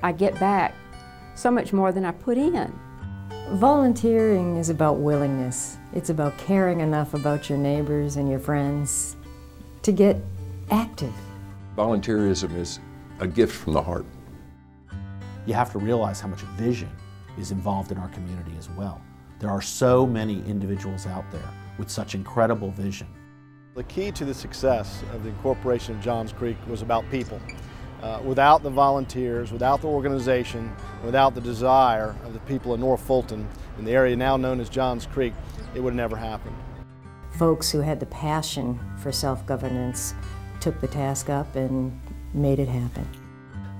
I get back so much more than I put in. Volunteering is about willingness. It's about caring enough about your neighbors and your friends to get active. Volunteerism is a gift from the heart. You have to realize how much vision is involved in our community as well. There are so many individuals out there with such incredible vision. The key to the success of the incorporation of Johns Creek was about people. Without the volunteers, without the organization, without the desire of the people of North Fulton, in the area now known as Johns Creek, it would have never happened. Folks who had the passion for self-governance took the task up and made it happen.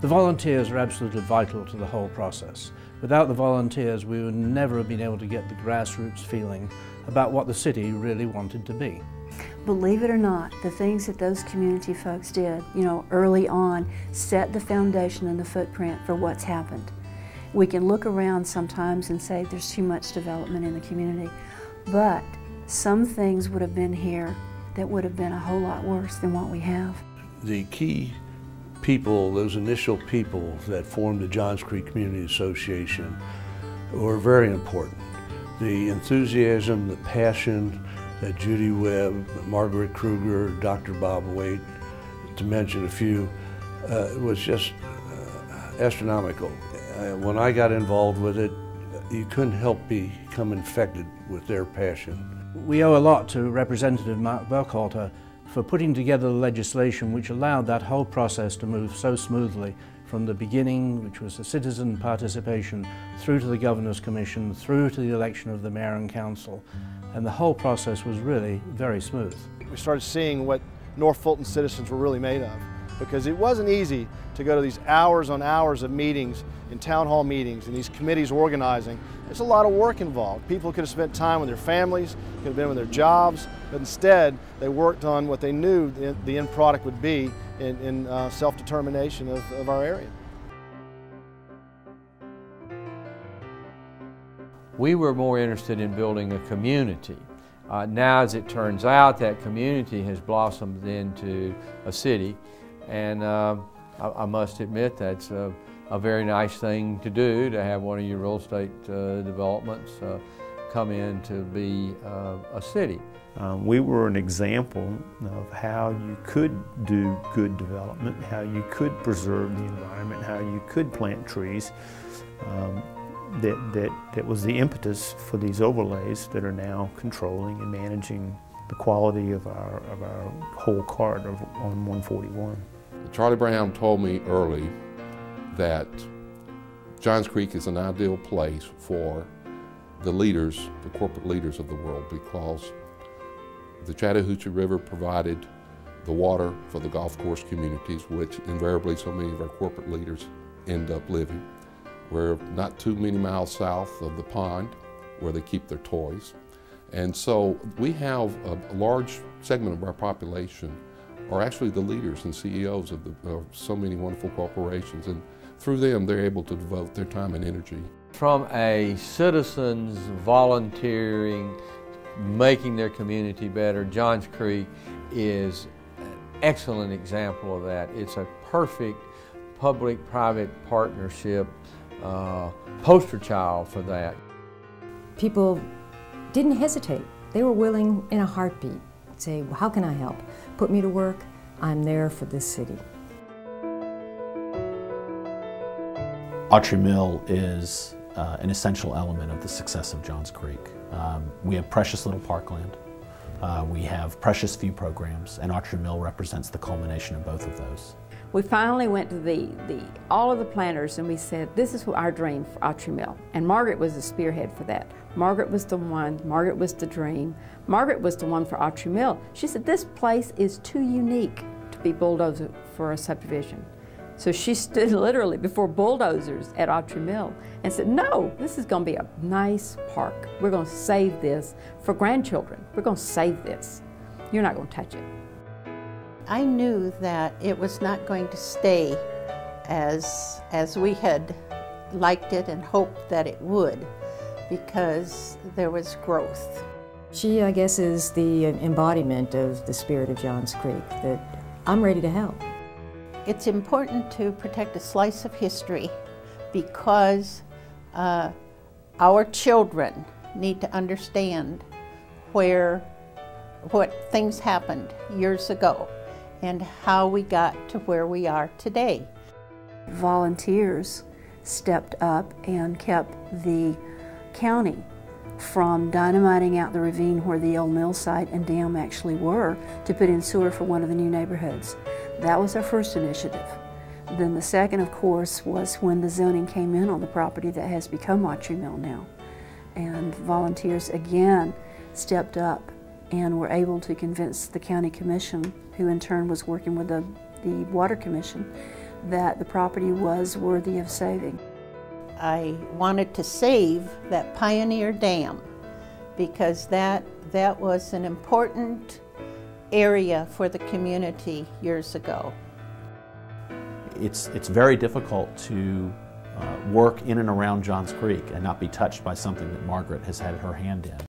The volunteers are absolutely vital to the whole process. Without the volunteers, we would never have been able to get the grassroots feeling about what the city really wanted to be. Believe it or not, the things that those community folks did, early on, set the foundation and the footprint for what's happened. We can look around sometimes and say there's too much development in the community, but some things would have been here that would have been a whole lot worse than what we have. The key people, those initial people that formed the Johns Creek Community Association were very important. The enthusiasm, the passion that Judy Webb, Margaret Kruger, Dr. Bob Waite, to mention a few, was just astronomical. When I got involved with it, you couldn't help become infected with their passion. We owe a lot to Representative Mark Burkhalter for putting together the legislation which allowed that whole process to move so smoothly from the beginning, which was the citizen participation, through to the Governor's Commission, through to the election of the Mayor and Council. And the whole process was really very smooth. We started seeing what North Fulton citizens were really made of, because it wasn't easy to go to these hours on hours of meetings, in town hall meetings, and these committees organizing. There's a lot of work involved. People could have spent time with their families, could have been with their jobs, but instead they worked on what they knew the end product would be in self-determination of our area. We were more interested in building a community. Now, as it turns out, that community has blossomed into a city, and I must admit that's a very nice thing to do, to have one of your real estate developments come in to be a city. We were an example of how you could do good development, how you could preserve the environment, how you could plant trees. That was the impetus for these overlays that are now controlling and managing the quality of our whole cart on 141. Charlie Brown told me early that Johns Creek is an ideal place for the leaders, the corporate leaders of the world, because the Chattahoochee River provided the water for the golf course communities, which invariably so many of our corporate leaders end up living. We're not too many miles south of the pond where they keep their toys. And so we have a large segment of our population are actually the leaders and CEOs of so many wonderful corporations. And through them, they're able to devote their time and energy. From a citizens volunteering, making their community better, Johns Creek is an excellent example of that. It's a perfect public-private partnership poster child for that. People didn't hesitate. They were willing in a heartbeat to say, well, how can I help? Put me to work. I'm there for this city. Autry Mill is an essential element of the success of Johns Creek. We have precious little parkland. We have precious few programs, and Autry Mill represents the culmination of both of those. We finally went to all of the planners and we said, this is our dream for Autry Mill. And Margaret was the spearhead for that. Margaret was the one, Margaret was the dream. Margaret was the one for Autry Mill. She said, this place is too unique to be bulldozed for a subdivision. So she stood literally before bulldozers at Autry Mill and said, no, this is going to be a nice park. We're going to save this for grandchildren. We're going to save this. You're not going to touch it. I knew that it was not going to stay as we had liked it and hoped that it would, because there was growth. She, I guess, is the embodiment of the spirit of Johns Creek, that I'm ready to help. It's important to protect a slice of history because our children need to understand what things happened years ago and how we got to where we are today. Volunteers stepped up and kept the county from dynamiting out the ravine where the old mill site and dam actually were to put in sewer for one of the new neighborhoods. That was our first initiative. Then the second, of course, was when the zoning came in on the property that has become Autry Mill now. And volunteers again stepped up and were able to convince the county commission, who in turn was working with the water commission, that the property was worthy of saving. I wanted to save that Pioneer Dam because that was an important area for the community years ago. It's very difficult to work in and around Johns Creek and not be touched by something that Margaret has had her hand in.